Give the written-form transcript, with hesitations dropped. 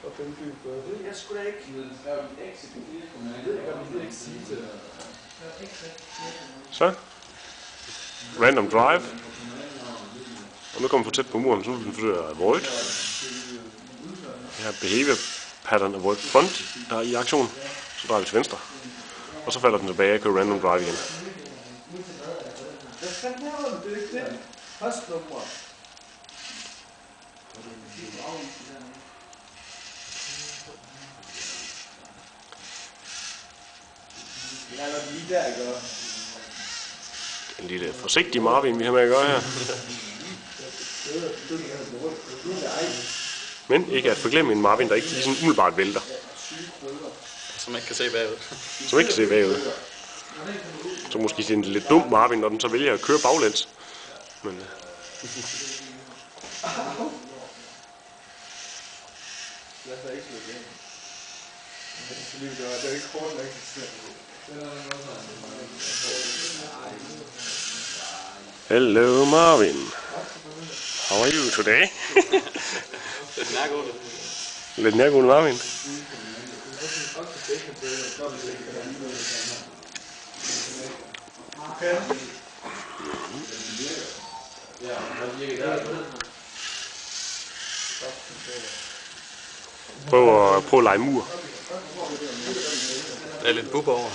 og 5 fly på. Det jeg skulle da ikke. Det ikke sige til dig. Så. Random drive. Og nu kommer vi for tæt på muren, så vil den forsøge at avoid. Her behavior pattern avoid front, der er i aktion. Så drejer vi til venstre. Og så falder den tilbage og kører random drive igen. Hvad fanden laver du? Det er ikke det. Postnummer. En lille forsigtig Marvin, vi har med at gøre her. Men ikke at forglemme en Marvin, der ikke lige sådan umiddelbart vælter. Som ikke kan se bagud. Som ikke kan se bagud. Så måske sige en lidt dum Marvin, når den så vælger at køre baglæns. Men hello Marvin. How are you today? Lidt nærgående. Lidt nærgående Marvin. Prøv at lege mur. Der er lidt bub over.